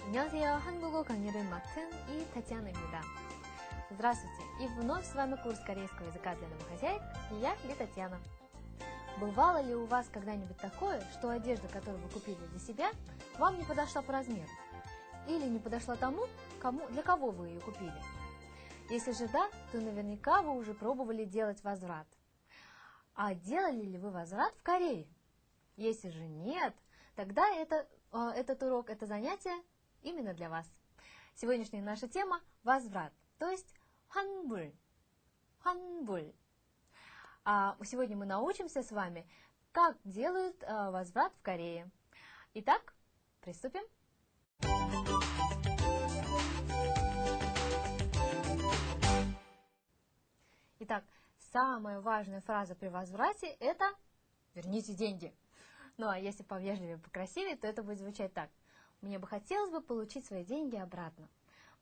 안녕하세요. 한국어 강의를 맡은 Татьяna입니다. Здравствуйте! И вновь с вами курс корейского языка для домохозяек, и я, Татьяна. Бывало ли у вас когда-нибудь такое, что одежда, которую вы купили для себя, вам не подошла по размеру? Или не подошла тому, для кого вы ее купили? Если же да, то наверняка вы уже пробовали делать возврат. А делали ли вы возврат в Корее? Если же нет, тогда этот урок, это занятие именно для вас. Сегодняшняя наша тема – возврат, то есть 환불. 환불. Сегодня мы научимся с вами, как делают возврат в Корее. Итак, приступим. Итак, самая важная фраза при возврате – это «верните деньги». Ну а если повежливее, покрасивее, то это будет звучать так. Мне бы хотелось бы получить свои деньги обратно.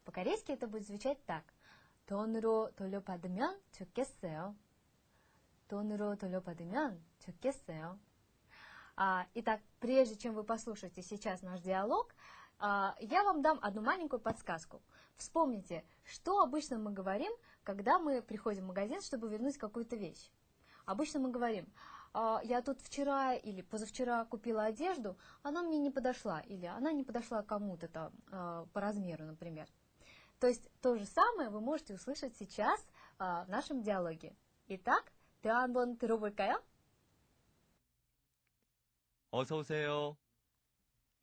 По-корейски это будет звучать так. 돈으로 돌려받으면 좋겠어요. 돈으로 돌려받으면 좋겠어요. Итак, прежде чем вы послушаете сейчас наш диалог, я вам дам одну маленькую подсказку. Вспомните, что обычно мы говорим, когда мы приходим в магазин, чтобы вернуть какую-то вещь. Обычно мы говорим, я тут вчера или позавчера купила одежду, она мне не подошла, или она не подошла кому-то там по размеру, например. То есть то же самое вы можете услышать сейчас в нашем диалоге. Итак, 대화 한번 들어볼까요? 어서 오세요.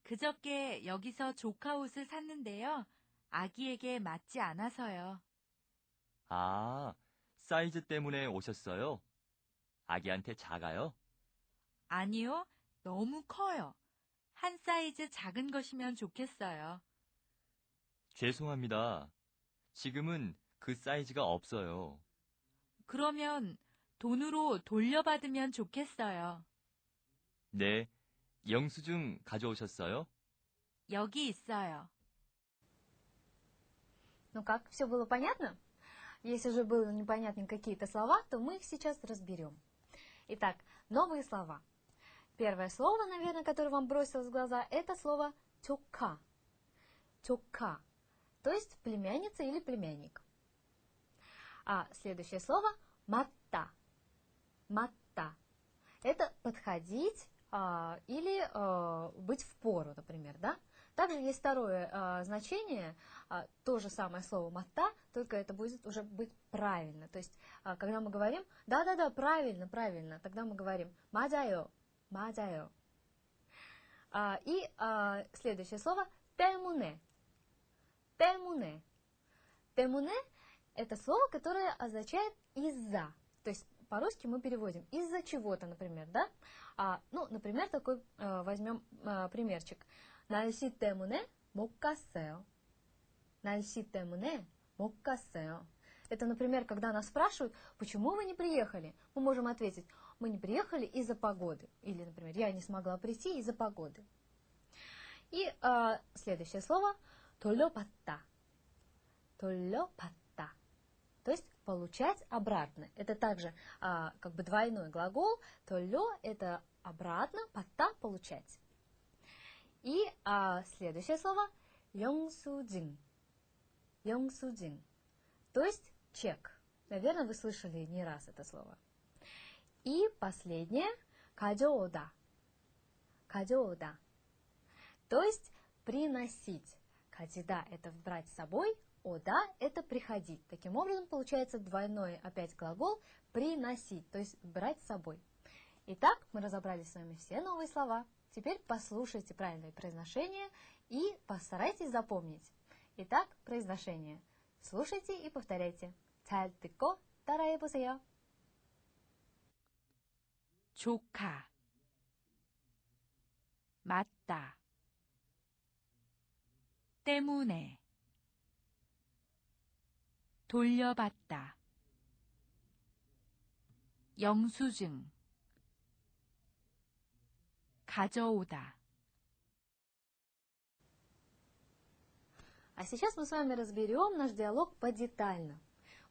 그저께 여기서 조카 옷을 샀는데요. 아기에게 맞지 않아서요. 사이즈 때문에 오셨어요? 아기한테 작아요? 아니요, 너무 커요. 한 사이즈 작은 것이면 좋겠어요. 죄송합니다. 지금은 그 사이즈가 없어요. 그러면 돈으로 돌려받으면 좋겠어요. 네, 영수증 가져오셨어요? 여기 있어요. Ну как, все было понятно? Если же было непонятны какие-то слова, то мы их сейчас разберем. Итак, новые слова. Первое слово, наверное, которое вам бросилось в глаза, это слово «чока». «Чока», то есть племянница или племянник. А следующее слово «матта». «Матта». Это подходить или быть впору, например, да? Также есть второе значение, то же самое слово «матта», только это будет уже быть правильно. То есть, когда мы говорим «да-да-да, правильно, правильно», тогда мы говорим «맞아요», «맞아요». И следующее слово «때문에». «때문에». «때문에» – это слово, которое означает «из-за». То есть, по-русски мы переводим из-за чего-то, например, да? Например, такой возьмем примерчик. 날씨 때문에 못 갔어요. 날씨 때문에 못 갔어요. Это, например, когда нас спрашивают, почему вы не приехали, мы можем ответить, мы не приехали из-за погоды. Или, например, я не смогла прийти из-за погоды. И следующее слово 돌려받다. 돌려받다. То есть получать обратно. Это также как бы двойной глагол. 돌려 – это обратно, 받다 – получать. И следующее слово 영수증. 영수증. То есть чек. Наверное, вы слышали не раз это слово. И последнее 가져오다. 가져오다. То есть приносить. 가지다 – это брать с собой. Ода – это приходить. Таким образом, получается двойной опять глагол приносить, то есть брать с собой. Итак, мы разобрали с вами все новые слова. Теперь послушайте правильное произношение и постарайтесь запомнить. Итак, произношение. Слушайте и повторяйте. 잘 듣고 따라해보세요. 조카. 맞다. 때문에. 돌려받다. 영수증. 가져오다. А сейчас мы с вами разберем наш диалог подетально.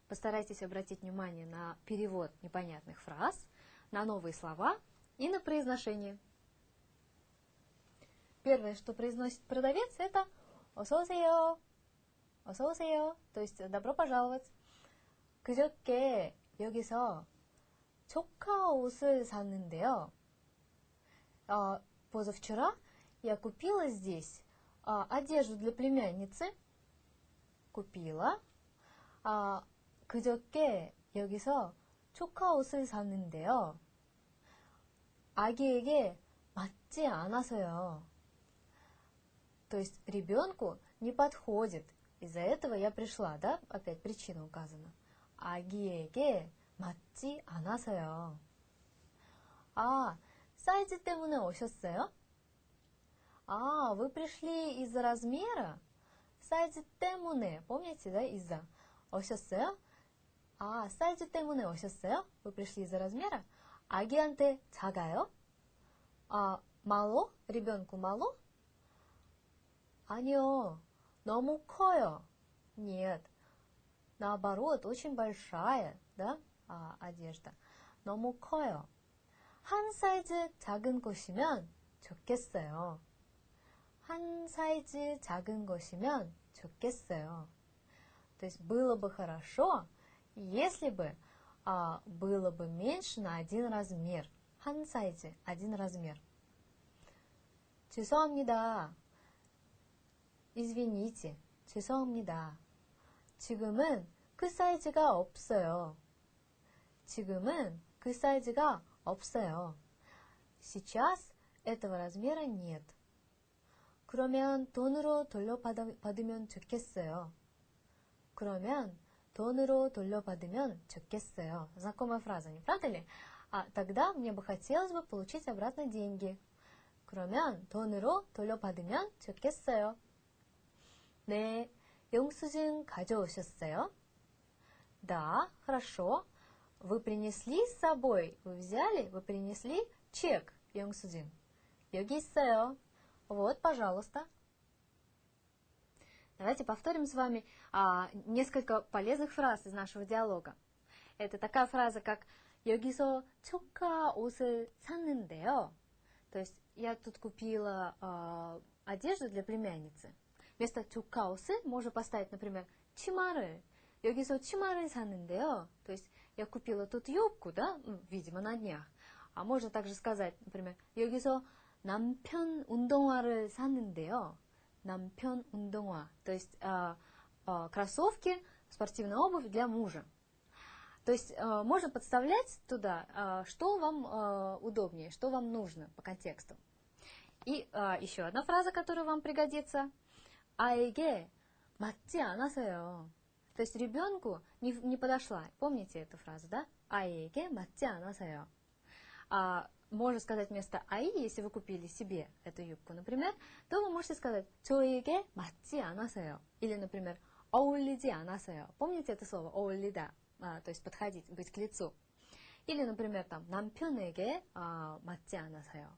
Постарайтесь обратить внимание на перевод непонятных фраз, на новые слова и на произношение. Первое, что произносит продавец, это 어서 오세요. 어서 오세요. То есть добро пожаловать. 그저께 여기서 조카 옷을 샀는데요. позавчера я купила здесь одежду для племянницы. купила. 그저께 여기서 조카 옷을 샀는데요. 아기에게 맞지 않아서요. То есть ребенку не подходит. Из-за этого я пришла, да? Опять причина указана. 아기에게 맞지 않아서요. 사이즈 때문에 오셨어요? Вы пришли из-за размера? 사이즈 때문에, помните, да, из-за. 오셨어요? 사이즈 때문에 오셨어요? Вы пришли из-за размера? 아기한테 작아요? мало? ребенку мало? 아니요, 너무 커요. Нет, наоборот, очень большая, да, одежда. 너무 커요. 한 사이즈 작은 것이면 좋겠어요. 한 사이즈 작은 것이면 좋겠어요. То есть было бы хорошо, если бы было бы меньше на один размер. 한 사이즈, один размер. 죄송합니다. Извините, 죄송합니다. 지금은 그 사이즈가 없어요. 지금은 그 사이즈가 없어요. Сейчас этого размера нет. 그러면 돈으로 돌려받으면 좋겠어요. 그러면 돈으로 돌려받으면 좋겠어요. Знакомая фраза, не правда ли? Тогда мне бы хотелось бы получить обратно деньги. 그러면 돈으로 돌려받으면 좋겠어요. 네, 영수증 가져오셨어요? Да, хорошо. Вы принесли с собой? Вы взяли? Вы принесли чек, 영수증? 여기 있어요. Вот, пожалуйста. Давайте повторим с вами несколько полезных фраз из нашего диалога. Это такая фраза, как 여기서 조카 옷을 샀는데요. То есть я тут купила одежду для племянницы. Вместо 조카 옷을 можно поставить, например, 치마를. 여기서 치마를 샀는데요. То есть я купила тут юбку, да, видимо, на днях. можно также сказать, например, 여기서 남편 운동화를 샀는데요. 남편 운동화. То есть кроссовки, спортивная обувь для мужа. То есть можно подставлять туда, что вам удобнее, что вам нужно по контексту. И еще одна фраза, которая вам пригодится. 아에게 맞지 않아서요. То есть ребенку не подошла. Помните эту фразу, да? 아에게 맞지 않아서요. Можно сказать вместо 아이, если вы купили себе эту юбку, например, то вы можете сказать 저에게 맞지 않아서요. Или, например, 어울리지 않아서요. Помните это слово? 어울리다. То есть подходить, быть к лицу. Или, например, там 남편에게 맞지 않아서요.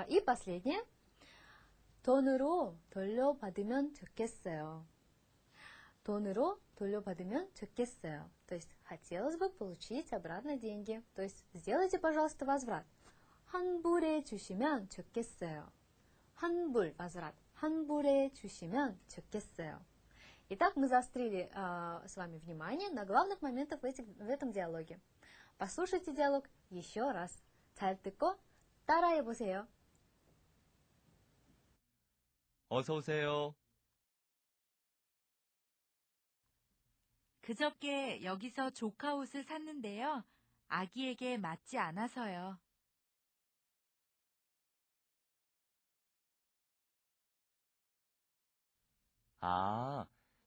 И последнее. 돈으로 돌려받으면 좋겠어요. 돈으로 돌려받으면 좋겠어요. То есть хотелось бы получить обратно деньги. То есть сделайте, пожалуйста, возврат. 환불해 주시면 좋겠어요. 환불, возврат. 환불해 주시면 좋겠어요. Итак, мы заострили с вами внимание на главных моментах в этом диалоге. Послушайте диалог еще раз. 잘 듣고 따라해 보세요. 어서 오세요. 그저께 여기서 조카 옷을 샀는데요. 아기에게 맞지 않아서요.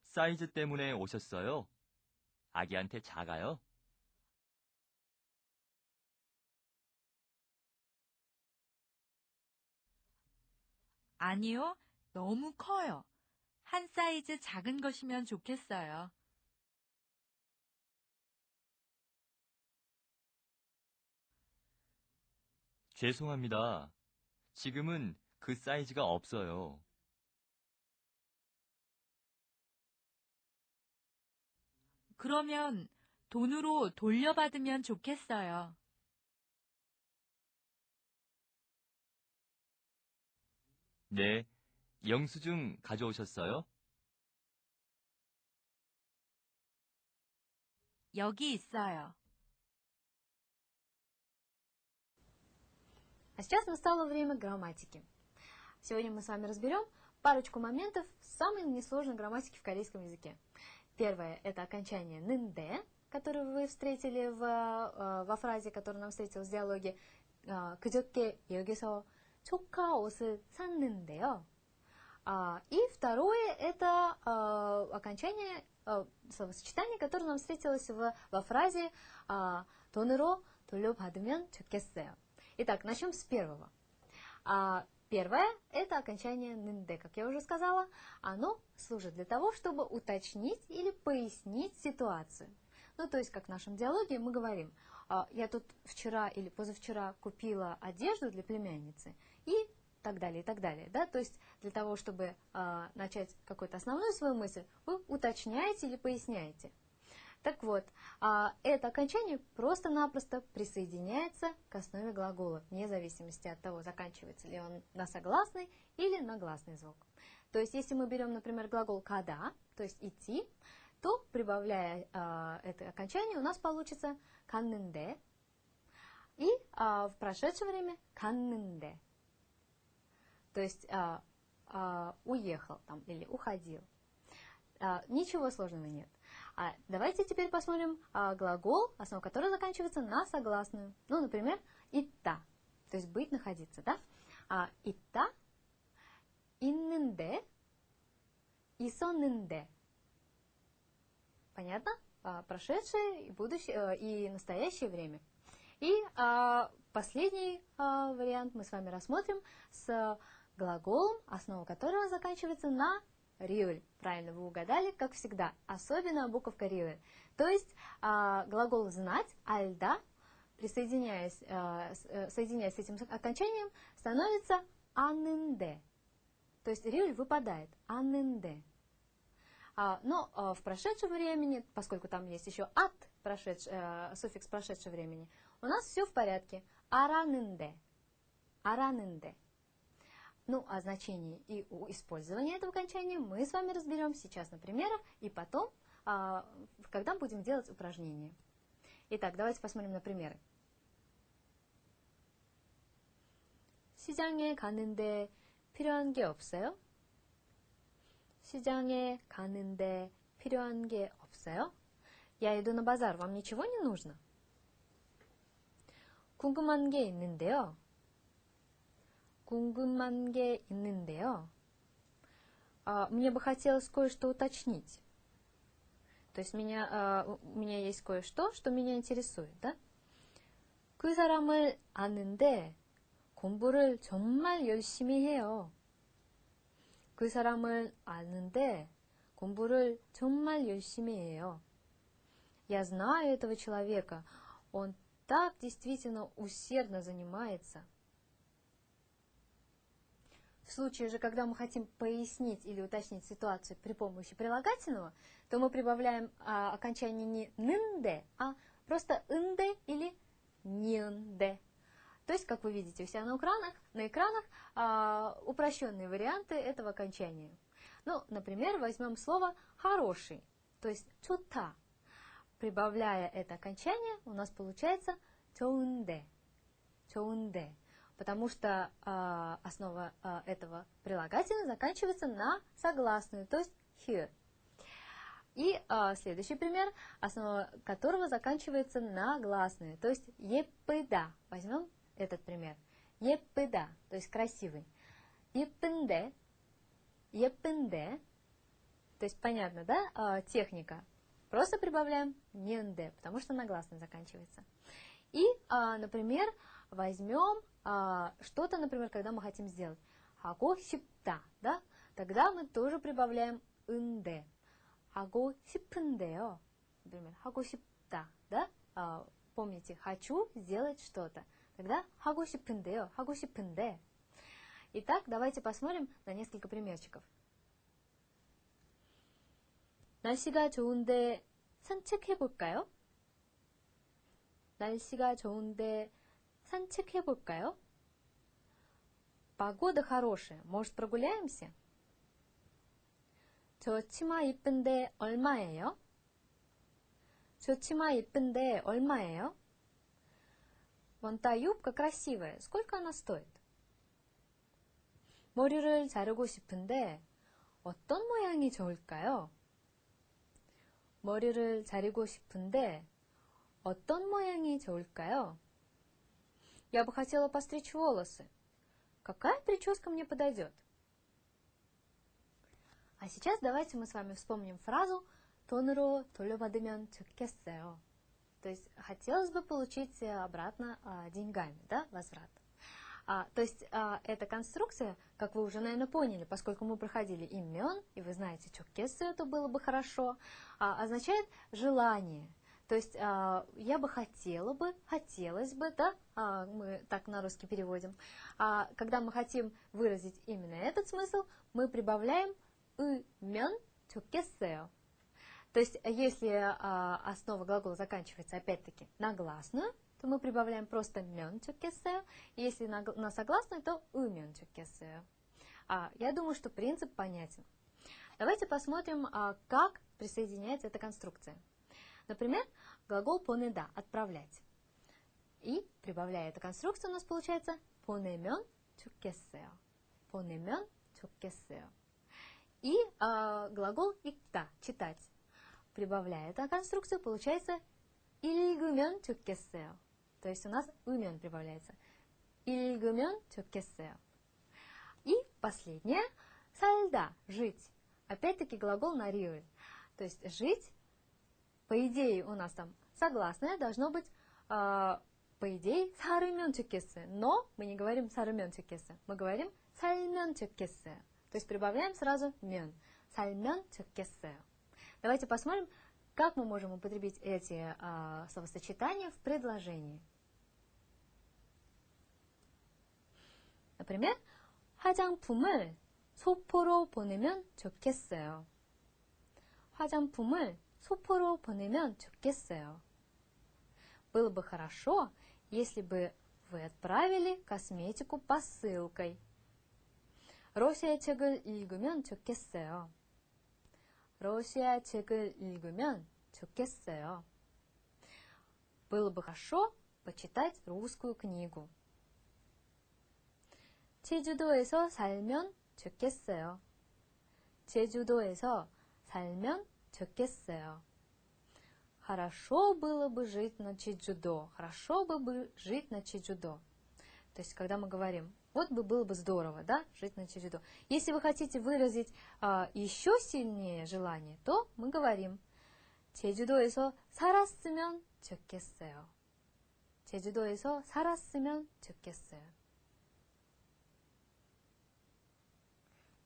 사이즈 때문에 오셨어요? 아기한테 작아요? 아니요, 너무 커요. 한 사이즈 작은 것이면 좋겠어요. 죄송합니다. 지금은 그 사이즈가 없어요. 그러면 돈으로 돌려받으면 좋겠어요. 네, 영수증 가져오셨어요? 여기 있어요. А сейчас настало время грамматики. Сегодня мы с вами разберем парочку моментов самой несложной грамматики в корейском языке. Первое – это окончание нынде, которое вы встретили во фразе, которая нам встретилась в диалоге 그저께 여기서 조카 옷을 샀는데요. И второе – это окончание словосочетание, которое нам встретилось во фразе 돈으로 돌려받으면 좋겠어요. Итак, начнем с первого. Первое – это окончание нынде, как я уже сказала. Оно служит для того, чтобы уточнить или пояснить ситуацию. Ну, то есть, как в нашем диалоге мы говорим, я тут вчера или позавчера купила одежду для племянницы и так далее, и так далее. Да? То есть, для того, чтобы начать какую-то основную свою мысль, вы уточняете или поясняете. Так вот, это окончание просто-напросто присоединяется к основе глагола, вне зависимости от того, заканчивается ли он на согласный или на гласный звук. То есть, если мы берем, например, глагол «када», то есть «идти», то, прибавляя это окончание, у нас получится «каннынде», и в прошедшее время «каннынде», то есть «уехал» там, или «уходил». Ничего сложного нет. Давайте теперь посмотрим глагол, основа которого заканчивается на согласную. Ну, например, «итта», то есть «быть», «находиться». Да? «Итта», «иннынде», «исоннынде». Понятно? Прошедшее, будущее и настоящее время. И последний вариант мы с вами рассмотрим с глаголом, основа которого заканчивается на риуль. Правильно, вы угадали, как всегда, особенно буковка риуль. То есть глагол «знать», «альда», соединяясь с этим окончанием, становится «аннынде». То есть риуль выпадает «аннынде». Но в прошедшем времени, поскольку там есть еще «ат», суффикс прошедшего времени, у нас все в порядке. «Аранынде». «Аранынде». Ну, о значении и использовании этого окончания мы с вами разберем сейчас на примерах и потом, когда будем делать упражнения. Итак, давайте посмотрим на примеры. 시장에 가는데 필요한 게 없어요? 시장에 가는데 필요한 게 없어요? Я иду на базар, вам ничего не нужно? 궁금한 게 있는데요. 궁금한 게 있는데요. Мне бы хотелось кое-что уточнить. То есть у меня есть кое-что, что меня интересует. Да? 그 사람을 아는데 공부를 정말 열심히 해요. 그 사람을 아는데 공부를 정말 열심히 해요. Я знаю этого человека. Он так действительно усердно занимается. В случае же, когда мы хотим пояснить или уточнить ситуацию при помощи прилагательного, то мы прибавляем окончание не «нынде», а просто «ынде» или «ньынде». То есть, как вы видите у себя на экранах упрощенные варианты этого окончания. Ну, например, возьмем слово «хороший», то есть «чута». Прибавляя это окончание, у нас получается «좋은데», «좋은데». Потому что основа этого прилагательного заканчивается на согласную, то есть here. И следующий пример, основа которого заканчивается на гласную, то есть 예쁘다. Возьмем этот пример. 예쁘다, то есть красивый. 예쁜데, 예쁜데, то есть понятно, да, техника. Просто прибавляем ньынде, потому что на гласную заканчивается. И, например, возьмем что-то, например, когда мы хотим сделать 하고 싶다, да? Тогда мы тоже прибавляем 은데. 하고 싶은데요. Например, 하고 싶다, да? Помните, хочу сделать что-то. Тогда 하고 싶은데요, 하고 싶은데. Итак, давайте посмотрим на несколько примерчиков. 날씨가 좋은데 산책해볼까요? 날씨가 좋은데 산책해볼까요? Погода хорошая, может прогуляемся? 저 치마 이쁜데 얼마예요? 저 치마 이쁜데 얼마예요? Вон та юбка красивая. Сколько она стоит? 머리를 자르고 싶은데 어떤 모양이 좋을까요? 머리를 자르고 싶은데 어떤 모양이 좋을까요? Я бы хотела постричь волосы. Какая прическа мне подойдет? А сейчас давайте мы с вами вспомним фразу 돈으로 돌려받으면 좋겠어요. То есть хотелось бы получить обратно деньгами, да, возврат. То есть эта конструкция, как вы уже, наверное, поняли, поскольку мы проходили имен, и вы знаете, 좋겠어요, это было бы хорошо, означает желание. То есть я бы хотела бы, хотелось бы, да, мы так на русский переводим. Когда мы хотим выразить именно этот смысл, мы прибавляем 으면 좋겠어요. То есть если основа глагола заканчивается опять-таки на гласную, то мы прибавляем просто 면 좋겠어요. Если на согласную, то 으면 좋겠어요. Я думаю, что принцип понятен. Давайте посмотрим, как присоединяется эта конструкция. Например, глагол 보내다 – отправлять. И, прибавляя эту конструкцию, у нас получается 보내면 좋겠어요. 보내면 좋겠어요. И глагол 읽다 – читать. Прибавляя эту конструкцию, получается 읽으면 좋겠어요. То есть у нас 으면 прибавляется. 읽으면 좋겠어요. И последнее – 살다 – жить. Опять-таки глагол на риуль. То есть жить, по идее, у нас там согласное должно быть, по идее, 살으면 좋겠어요. Но мы не говорим 살으면 좋겠어요. Мы говорим 살면 좋겠어요. То есть прибавляем сразу 면. 살면 좋겠어요. Давайте посмотрим, как мы можем употребить эти словосочетания в предложении. Например, 화장품을 소포로 보내면 좋겠어요. 화장품을 소포로 보내면 좋겠어요. Было бы хорошо, если бы вы отправили косметику посылкой. 러시아 책을 읽으면 좋겠어요. 러시아 책을 읽으면 좋겠어요. Было бы хорошо почитать русскую книгу. 제주도에서 살면 좋겠어요. 제주도에서 살면 좋겠어요. Хорошо было бы жить на Чеджудо. Хорошо было бы жить на Чеджудо. То есть, когда мы говорим, вот бы было бы здорово, да, жить на Чеджудо. Если вы хотите выразить еще сильнее желание, то мы говорим, 제주도에서 살았으면 좋겠어요. 제주도에서 살았으면 좋겠어요.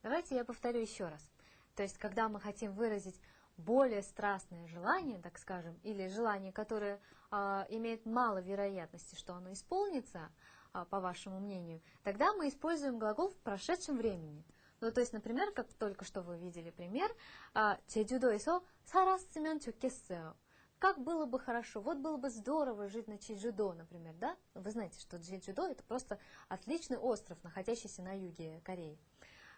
Давайте я повторю еще раз. То есть, когда мы хотим выразить более страстное желание, так скажем, или желание, которое имеет мало вероятности, что оно исполнится, по вашему мнению, тогда мы используем глагол в прошедшем времени. Ну, то есть, например, как только что вы видели пример, 제주도에서 살았으면 좋겠어요. Как было бы хорошо, вот было бы здорово жить на Чеджудо, например, да? Вы знаете, что Чеджудо это просто отличный остров, находящийся на юге Кореи.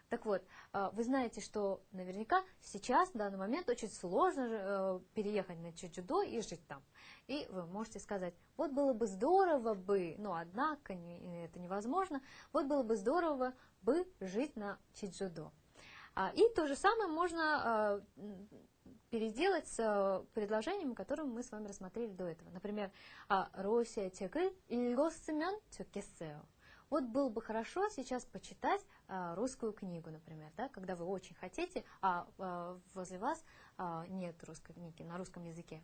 Так вот, вы знаете, что наверняка сейчас, в данный момент, очень сложно переехать на Чеджудо и жить там. И вы можете сказать, вот было бы здорово бы, но однако это невозможно, вот было бы здорово бы жить на Чеджудо. И то же самое можно переделать с предложением, которое мы с вами рассмотрели до этого. Например, 러시아 책을 읽었으면 좋겠어요. Вот было бы хорошо сейчас почитать русскую книгу, например, да, когда вы очень хотите, а возле вас нет русской книги на русском языке.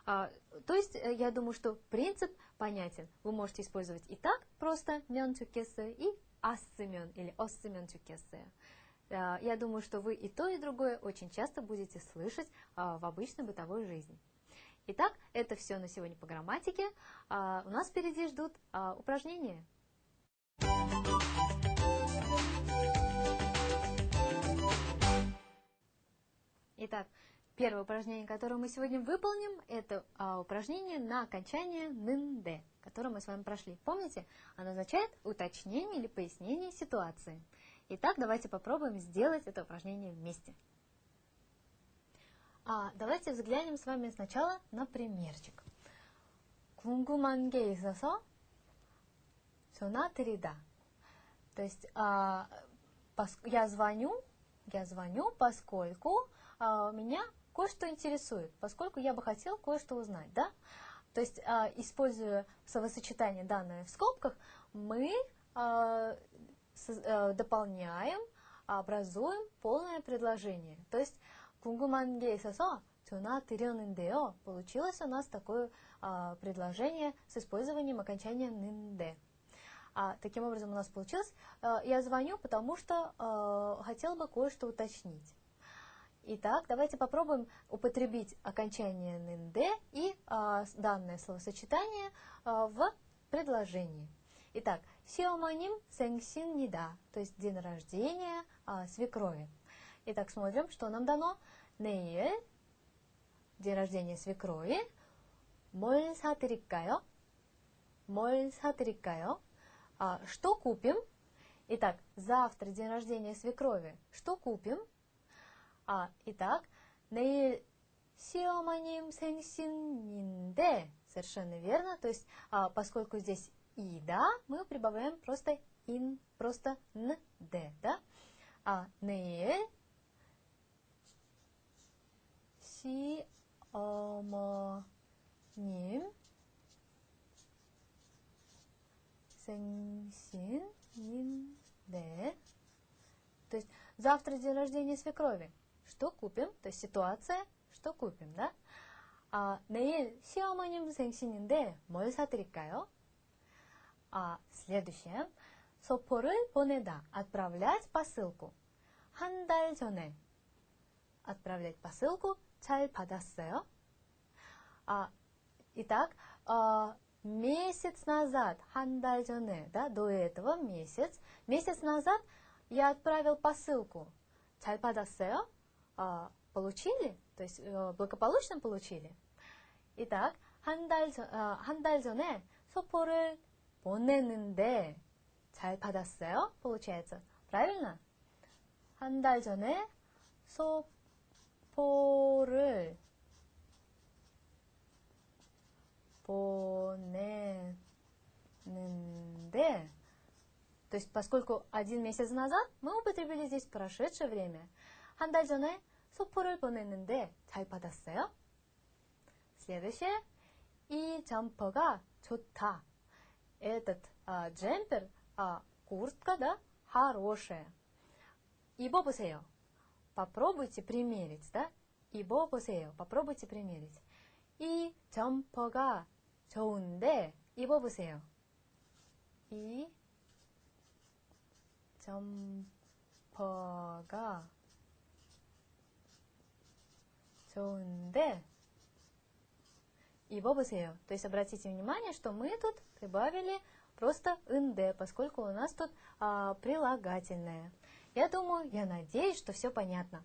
То есть, я думаю, что принцип понятен. Вы можете использовать и так просто 면 좋겠어요, и ас으면 или ос으면 좋겠어요. Я думаю, что вы и то, и другое очень часто будете слышать в обычной бытовой жизни. Итак, это все на сегодня по грамматике. У нас впереди ждут упражнения. Итак, первое упражнение, которое мы сегодня выполним, это упражнение на окончание нынде, которое мы с вами прошли. Помните? Оно означает уточнение или пояснение ситуации. Итак, давайте попробуем сделать это упражнение вместе. Давайте взглянем с вами сначала на примерчик. 궁금한 게 있어서 전화드리다. То есть я звоню, поскольку меня кое-что интересует, поскольку я бы хотел кое-что узнать, да? То есть, используя словосочетание, данное в скобках, мы дополняем, образуем полное предложение. То есть, 궁금한 게 있어서 전화드렸는데요. Получилось у нас такое предложение с использованием окончания «нынде». Таким образом у нас получилось, я звоню, потому что хотел бы кое-что уточнить. Итак, давайте попробуем употребить окончание «нынде» и данное словосочетание в предложении. Итак, 시어머님 생신이다, то есть день рождения свекрови. Итак, смотрим, что нам дано. 내일, день рождения свекрови. 뭘 사드릴까요? 뭘 사드릴까요? Что купим? Итак, завтра день рождения свекрови. Что купим? Итак, 내일 시어머님 생신인데, совершенно верно, то есть, поскольку здесь «ида», мы прибавляем просто «ин», просто «н-де», да? 내일 시어머님 생신인데, то есть завтра день рождения свекрови. Что купим? То есть ситуация, что купим, да? 내일 시어머님 생신인데 뭘 사드릴까요? Следующее. 소포를 보내다. Отправлять посылку. 한 달 전에. Отправлять посылку. 잘 받았어요? Итак, месяц назад, 한 달 전에, да, до этого месяц. Месяц назад я отправил посылку. 잘 받았어요? Получили? То есть благополучно получили? Итак, 한 달 전에 소포를 보냈는데 잘 받았어요? получается. Правильно? 한 달 전에 소포를 보냈는데, то есть поскольку 1 месяц назад, мы употребили здесь прошедшее время. 한 달 전에 소포를 보냈는데 잘 받았어요? Следующее. 이 점퍼가 좋다. Этот джемпер, куртка, да, хорошая. 입어보세요. Попробуйте примерить, да? 입어보세요. Попробуйте примерить. 이 점퍼가 좋은데 입어보세요. 이 점퍼가 좋은데 입어보세요. То есть обратите внимание, что мы тут прибавили просто «nd», поскольку у нас тут прилагательное. Я надеюсь, что все понятно.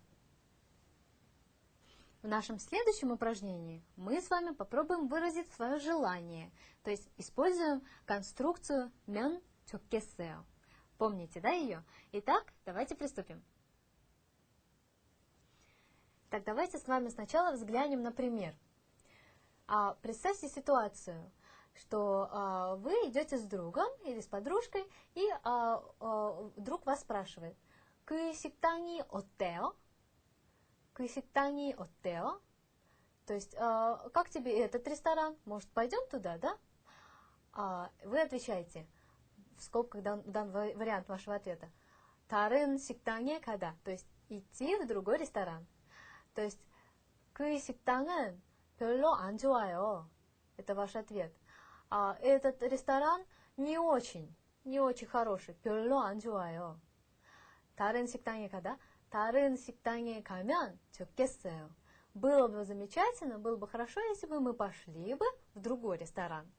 В нашем следующем упражнении мы с вами попробуем выразить свое желание, то есть используем конструкцию «면 좋겠어요». Помните, да, ее? Итак, давайте приступим. Так, давайте с вами сначала взглянем на пример. Представьте ситуацию, что вы идете с другом или с подружкой, и друг вас спрашивает: «그 식당이 어때요?» «그 식당이 어때요?» То есть, как тебе этот ресторан? Может, пойдем туда, да? Вы отвечаете, в скобках дан вариант вашего ответа: 다른 식당에 가다, то есть идти в другой ресторан. То есть, 그 식당은 별로 안 좋아요. Это ваш ответ. Этот ресторан не очень хороший. 별로 안 좋아요. 다른 식당에 가다. 다른 식당에 가면 좋겠어요. Было бы замечательно, было бы хорошо, если бы мы пошли бы в другой ресторан.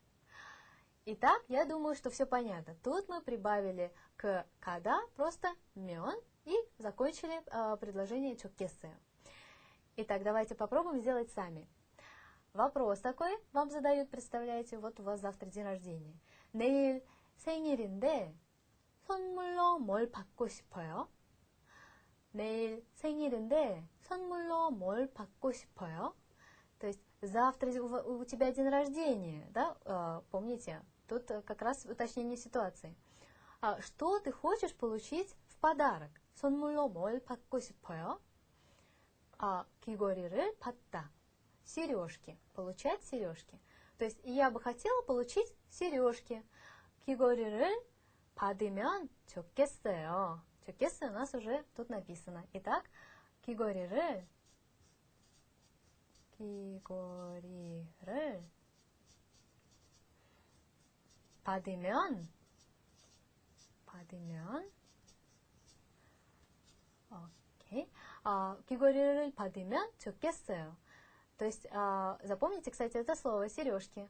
Итак, я думаю, что все понятно. Тут мы прибавили к «когда» просто «면» и закончили предложение «좋겠어요». Итак, давайте попробуем сделать сами. Вопрос такой вам задают, представляете, вот у вас завтра день рождения. 내일 생일인데 선물로 뭘 받고 싶어요? 내일 생일인데 선물로 뭘 받고 싶어요? То есть завтра у тебя день рождения, да? Помните? Тут как раз уточнение ситуации. Что ты хочешь получить в подарок? 선물로 뭘 받고 싶어요? 귀걸이를 받다. Сережки. Получать сережки. То есть я бы хотела получить сережки. 귀걸이를 받으면 좋겠어요. 좋겠어요 у нас уже тут написано. Итак, 귀걸이를 받으면 окей. 귀걸이를 받으면 좋겠어요. То есть, запомните, кстати, это слово сережки.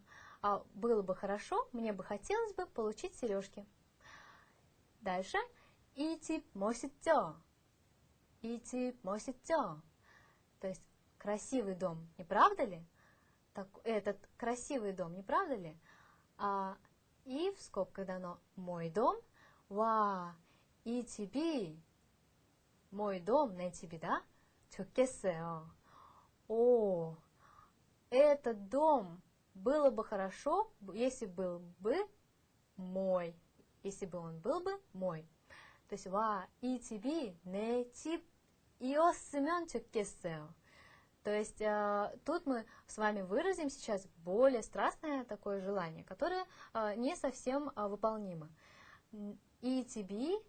Было бы хорошо, мне бы хотелось бы получить сережки. Дальше. 이 집 멋있죠? 이 집 멋있죠? То есть, красивый дом, не правда ли? Этот красивый дом, не правда ли? И в скобках дано мой дом. 와, 이 집이 мой дом, 내 집이다. 좋겠어요. О, этот дом было бы хорошо, если был бы мой. Если бы он был бы мой. То есть, 와, 이 집이 내 집이었으면 좋겠어요. То есть, тут мы с вами выразим сейчас более страстное такое желание, которое не совсем выполнимо. 이 집이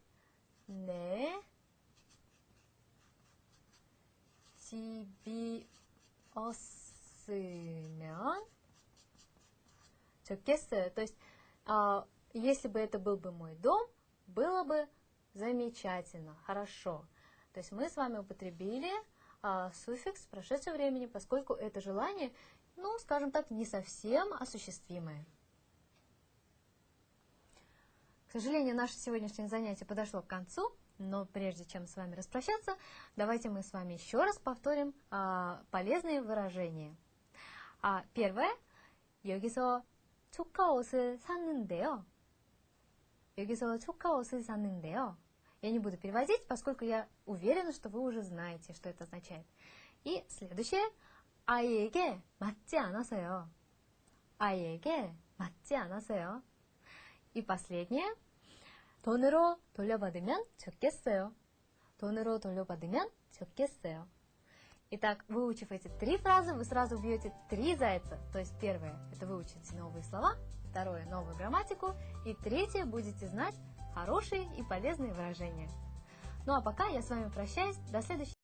내 집이었으면 좋겠어요. То есть, если бы это был бы мой дом, было бы замечательно, хорошо. То есть мы с вами употребили суффикс прошедшего времени, поскольку это желание, ну, скажем так, не совсем осуществимое. К сожалению, наше сегодняшнее занятие подошло к концу, но прежде чем с вами распрощаться, давайте мы с вами еще раз повторим полезные выражения. Первое. 여기서 초카옷을 샀는데요. 여기서 초카옷을 샀는데요. Я не буду переводить, поскольку я уверена, что вы уже знаете, что это означает. И следующее. 아이에게 맞지 않아서요. 아이에게 맞지 않아서요. И последнее. 돈으로 돌려받으면 좋겠어요. 돈으로 돌려받으면 좋겠어요. Итак, выучив эти 3 фразы, вы сразу убьете 3 зайца. То есть первое – это выучите новые слова, второе – новую грамматику, и третье – будете знать хорошие и полезные выражения. Ну а пока я с вами прощаюсь. До следующей